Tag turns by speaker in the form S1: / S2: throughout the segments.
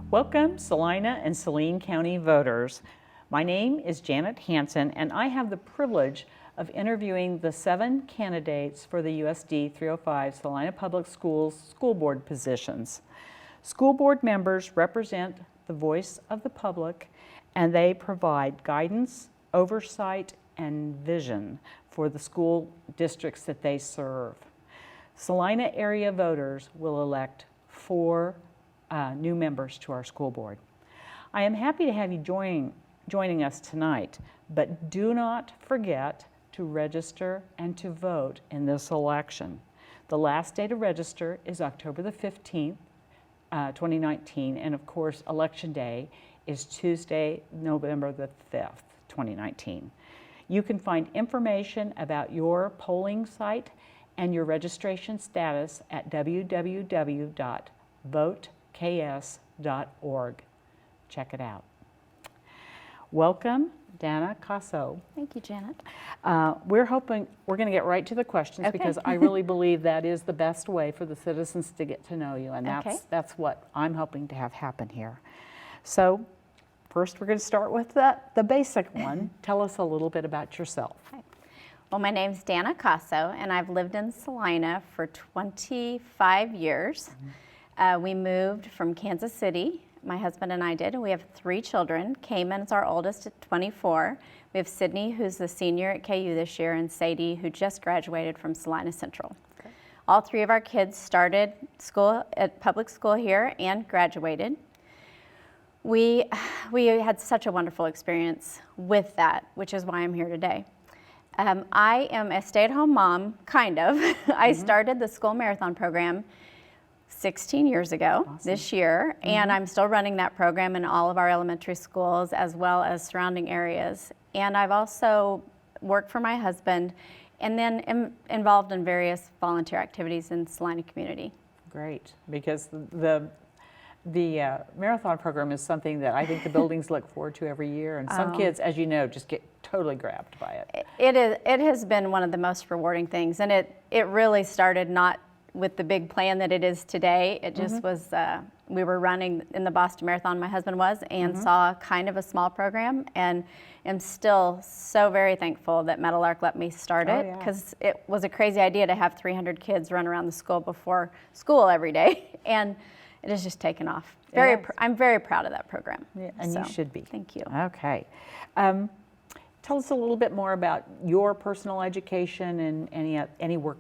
S1: Welcome, Salina and Saline County voters. My name is Janet Hansen, and I have the privilege of interviewing the 7 candidates for the USD 305 Salina Public Schools school board positions. School board members represent the voice of the public, and they provide guidance, oversight, and vision for the school districts that they serve. Salina area voters will elect 4 new members to our school board. I am happy to have you joining us tonight, but do not forget to register and to vote in this election. The last day to register is October the 15th, 2019, and of course Election Day is Tuesday, November the 5th, 2019. You can find information about your polling site and your registration status at www.voteks.org. Check it out. Welcome, Dana KOSSOW.
S2: Thank you, Janet.
S1: We're going to get right to the questions because I really believe that is the best way for the citizens to get to know you, and that's what I'm hoping to have happen here. So first we're going to start with the basic one. Tell us a little bit about yourself.
S2: Okay. Well, my name's Dana KOSSOW, and I've lived in Salina for 25 years. We moved from Kansas City. My husband and I did, and we have 3 children. Cayman is our oldest at 24. We have Sydney, who's the senior at KU this year, and Sadie, who just graduated from Salina Central. Okay. All 3 of our kids started school at public school here and graduated. We had such a wonderful experience with that, which is why I'm here today. I am a stay-at-home mom, kind of. I started the school marathon program 16 years ago, this year, and I'm still running that program in all of our elementary schools as well as surrounding areas. And I've also worked for my husband and then am involved in various volunteer activities in the Salina community.
S1: Great, because the marathon program is something that I think the buildings look forward to every year, and some kids, as you know, just get totally grabbed by it.
S2: It has been one of the most rewarding things, and it really started not with the big plan that it is today. It just was, we were running in the Boston Marathon, my husband was, and saw kind of a small program, and am still so very thankful that Meadowlark let me start it, because it was a crazy idea to have 300 kids run around the school before school every day, and it has just taken off. I'm very proud of that program.
S1: Yeah, and you should be.
S2: Thank you.
S1: Okay. Tell us a little bit more about your personal education and any work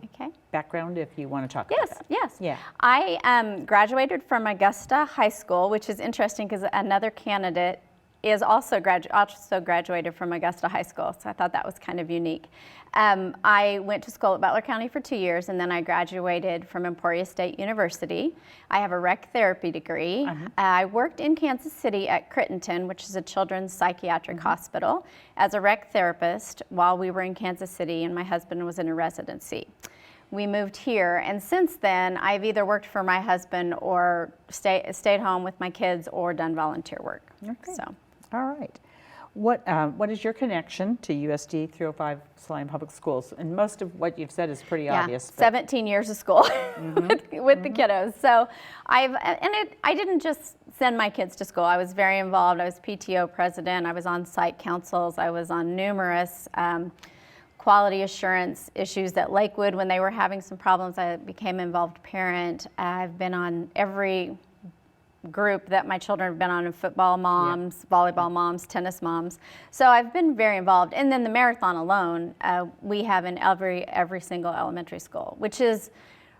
S1: background, if you want to talk about that.
S2: Yes. Yeah. I graduated from Augusta High School, which is interesting because another candidate is also graduated from Augusta High School, so I thought that was kind of unique. I went to school at Butler County for 2 years, and then I graduated from Emporia State University. I have a rec therapy degree. I worked in Kansas City at Crittenton, which is a children's psychiatric hospital, as a rec therapist while we were in Kansas City, and my husband was in a residency. We moved here, and since then, I've either worked for my husband or stayed home with my kids or done volunteer work.
S1: Okay. So. All right. What is your connection to USD 305 Salina Public Schools? And most of what you've said is pretty obvious.
S2: 17 years of school with the kiddos. So I didn't just send my kids to school. I was very involved. I was PTO president. I was on site councils. I was on numerous quality assurance issues at Lakewood when they were having some problems. I became involved parent. I've been on every group that my children have been on, football moms, volleyball moms, tennis moms. So I've been very involved. And then the marathon alone, we have in every single elementary school, which is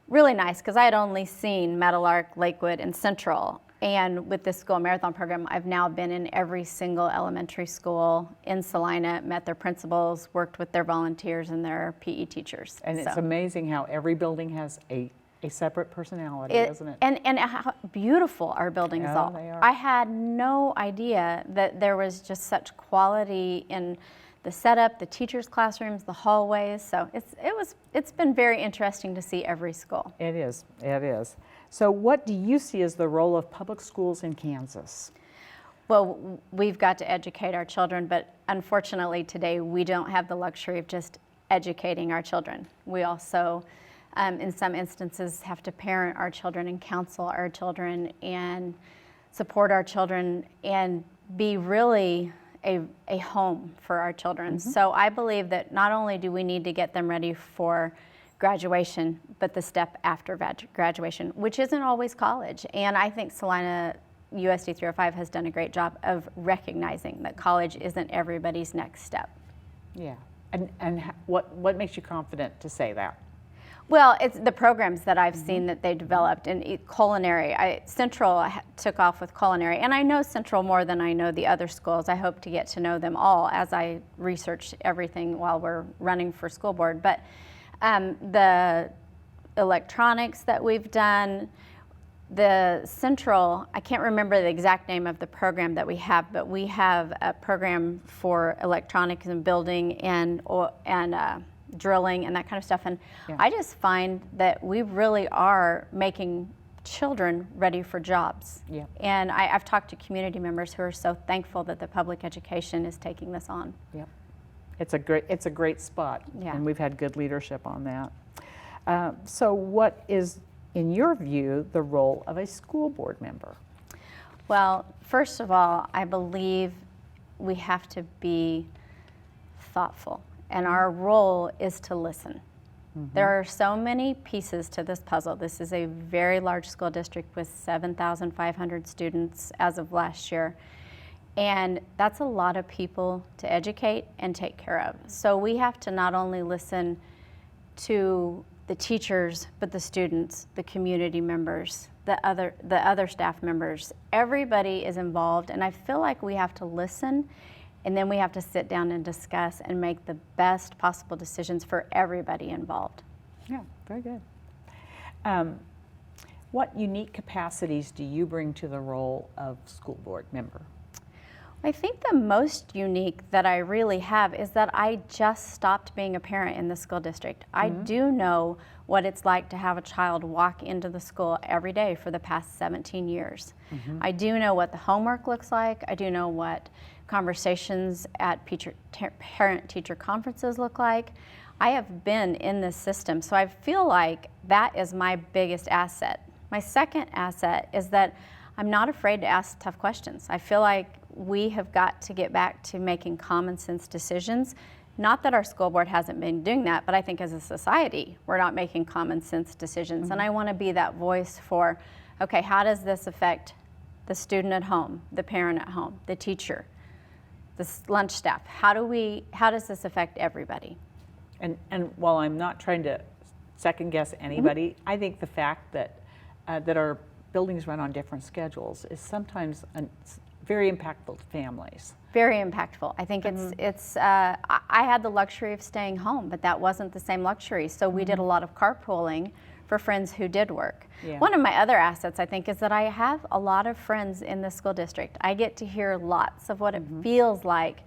S2: really nice because I had only seen Meadowlark, Lakewood, and Central. And with this school marathon program, I've now been in every single elementary school in Salina, met their principals, worked with their volunteers and their PE teachers.
S1: And it's amazing how every building has a separate personality, isn't it?
S2: And how beautiful our buildings are.
S1: They are.
S2: I had no idea that there was just such quality in the setup, the teachers' classrooms, the hallways. So it's been very interesting to see every school.
S1: It is. So what do you see as the role of public schools in Kansas?
S2: Well, we've got to educate our children, but unfortunately today we don't have the luxury of just educating our children. We also in some instances have to parent our children and counsel our children, and support our children and be really a home for our children. So I believe that not only do we need to get them ready for graduation, but the step after graduation, which isn't always college. And I think Salina USD 305 has done a great job of recognizing that college isn't everybody's next step.
S1: Yeah. And what makes you confident to say that?
S2: Well, it's the programs that I've seen that they developed, and culinary. Central took off with culinary, and I know Central more than I know the other schools. I hope to get to know them all as I research everything while we're running for school board. But the electronics that we've done, the Central, I can't remember the exact name of the program that we have, but we have a program for electronics and building and drilling and that kind of stuff. And I just find that we really are making children ready for jobs. Yeah. And I've talked to community members who are so thankful that the public education is taking this on. Yep.
S1: It's a great spot.
S2: Yeah.
S1: And we've had good leadership on that. So what is, in your view, the role of a school board member?
S2: Well, first of all, I believe we have to be thoughtful. And our role is to listen. There are so many pieces to this puzzle. This is a very large school district with 7,500 students as of last year. And that's a lot of people to educate and take care of. So we have to not only listen to the teachers, but the students, the community members, the other staff members. Everybody is involved, and I feel like we have to listen. And then we have to sit down and discuss and make the best possible decisions for everybody involved.
S1: Yeah, very good. What unique capacities do you bring to the role of school board member?
S2: I think the most unique that I really have is that I just stopped being a parent in the school district. I do know what it's like to have a child walk into the school every day for the past 17 years. I do know what the homework looks like. I do know what conversations at parent-teacher conferences look like. I have been in this system, so I feel like that is my biggest asset. My second asset is that I'm not afraid to ask tough questions. I feel like we have got to get back to making common sense decisions. Not that our school board hasn't been doing that, but I think as a society, we're not making common sense decisions. And I want to be that voice for, okay, how does this affect the student at home, the parent at home, the teacher, the lunch staff? How does this affect everybody?
S1: And while I'm not trying to second guess anybody, I think the fact that our buildings run on different schedules is sometimes very impactful to families.
S2: Very impactful. I think I had the luxury of staying home, but that wasn't the same luxury. So we did a lot of carpooling for friends who did work. Yeah. One of my other assets, I think, is that I have a lot of friends in the school district. I get to hear lots of what it feels like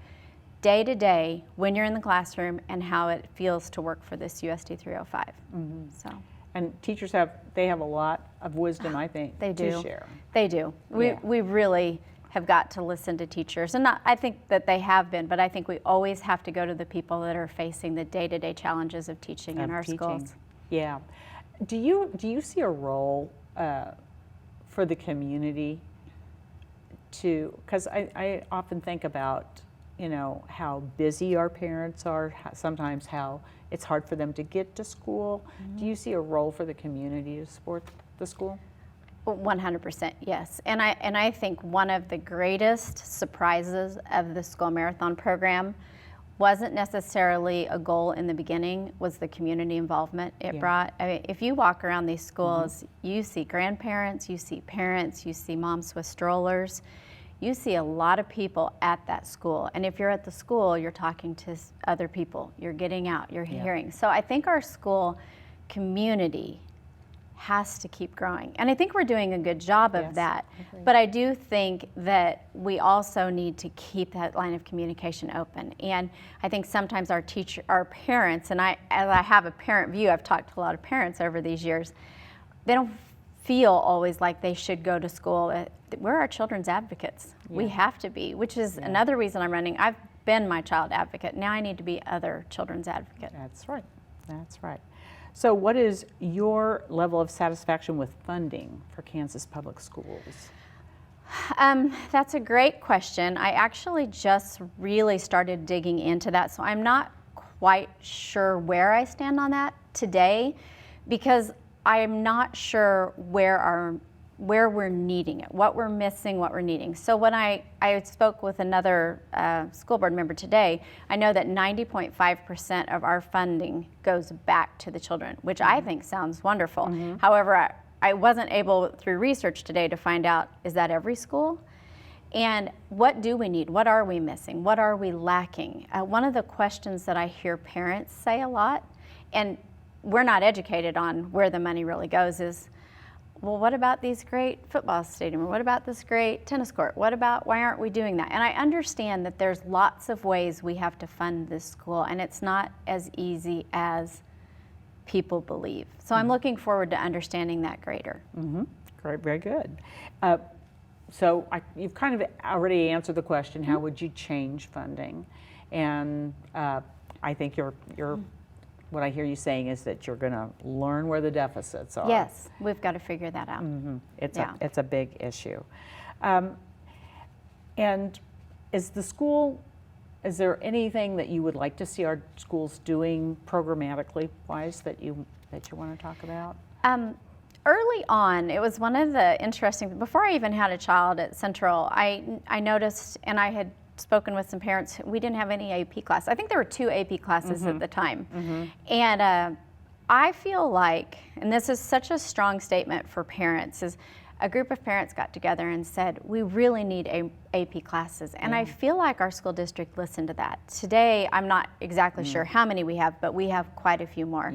S2: day to day when you're in the classroom and how it feels to work for this USD 305. So.
S1: And teachers have a lot of wisdom, I think, to share.
S2: They do. We really have got to listen to teachers. And I think that they have been, but I think we always have to go to the people that are facing the day-to-day challenges of teaching in our schools.
S1: Yeah. Do you see a role for the community because I often think about, how busy our parents are, sometimes how it's hard for them to get to school. Do you see a role for the community to support the school?
S2: 100%, yes. And I think one of the greatest surprises of the school marathon program wasn't necessarily a goal in the beginning, was the community involvement it brought. I mean, if you walk around these schools, you see grandparents, you see parents, you see moms with strollers, you see a lot of people at that school. And if you're at the school, you're talking to other people, you're getting out, you're hearing. So I think our school community has to keep growing. And I think we're doing a good job of that. But I do think that we also need to keep that line of communication open. And I think sometimes our parents, and as I have a parent view, I've talked to a lot of parents over these years, they don't feel always like they should go to school. We're our children's advocates. We have to be, which is another reason I'm running. I've been my child advocate. Now I need to be other children's advocate.
S1: That's right. That's right. So what is your level of satisfaction with funding for Kansas Public Schools?
S2: That's a great question. I actually just really started digging into that, so I'm not quite sure where I stand on that today, because I'm not sure where we're needing it, what we're missing, what we're needing. So when I spoke with another school board member today, I know that 90.5% of our funding goes back to the children, which I think sounds wonderful. However, I wasn't able through research today to find out, is that every school? And what do we need? What are we missing? What are we lacking? One of the questions that I hear parents say a lot, and we're not educated on where the money really goes, is, well, what about these great football stadium? Or what about this great tennis court? Why aren't we doing that? And I understand that there's lots of ways we have to fund this school, and it's not as easy as people believe. So I'm looking forward to understanding that greater.
S1: Great, very good. So you've kind of already answered the question, how would you change funding? And I think what I hear you saying is that you're going to learn where the deficits are.
S2: Yes, we've got to figure that out.
S1: It's a big issue. And is there anything that you would like to see our schools doing programmatically wise that you want to talk about?
S2: Early on, it was one of the interesting, before I even had a child at Central, I noticed, and I had spoken with some parents, we didn't have any AP class. I think there were 2 AP classes at the time. And I feel like, and this is such a strong statement for parents, is a group of parents got together and said, we really need AP classes. And I feel like our school district listened to that. Today, I'm not exactly sure how many we have, but we have quite a few more.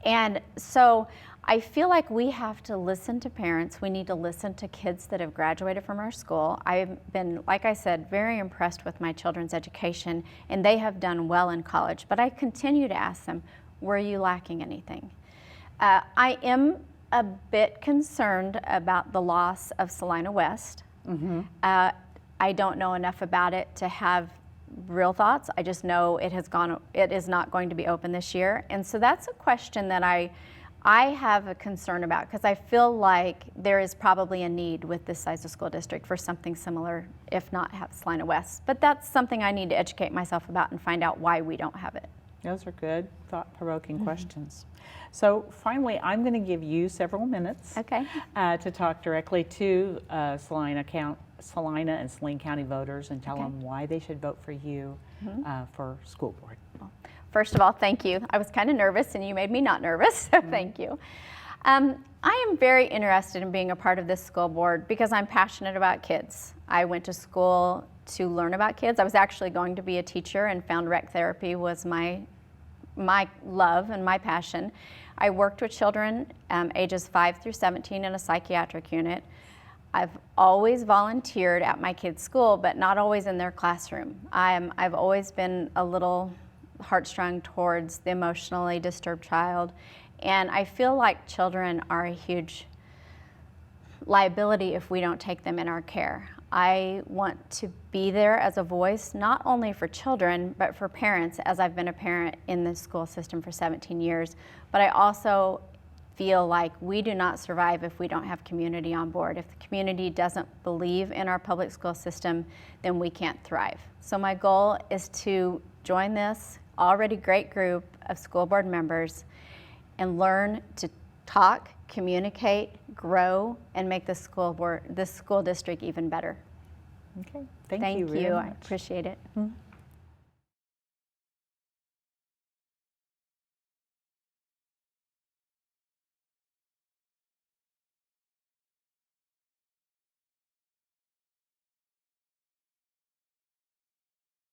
S2: And so I feel like we have to listen to parents. We need to listen to kids that have graduated from our school. I've been, like I said, very impressed with my children's education, and they have done well in college. But I continue to ask them, were you lacking anything? I am a bit concerned about the loss of Salina West. I don't know enough about it to have real thoughts. I just know it is not going to be open this year. And so that's a question that I have a concern about, because I feel like there is probably a need with this size of school district for something similar, if not have Salina West. But that's something I need to educate myself about and find out why we don't have it.
S1: Those are good, thought-provoking questions. So finally, I'm going to give you several minutes to talk directly to Salina and Saline County voters and tell them why they should vote for you for school board.
S2: First of all, thank you. I was kind of nervous, and you made me not nervous, so thank you. I am very interested in being a part of this school board because I'm passionate about kids. I went to school to learn about kids. I was actually going to be a teacher and found rec therapy was my love and my passion. I worked with children ages 5 through 17 in a psychiatric unit. I've always volunteered at my kids' school, but not always in their classroom. I've always been a little heartstrung towards the emotionally disturbed child, and I feel like children are a huge liability if we don't take them in our care. I want to be there as a voice, not only for children, but for parents, as I've been a parent in the school system for 17 years. But I also feel like we do not survive if we don't have community on board. If the community doesn't believe in our public school system, then we can't thrive. So my goal is to join this already great group of school board members and learn to talk, communicate, grow, and make this school district even better.
S1: Okay, thank you very much.
S2: I appreciate it.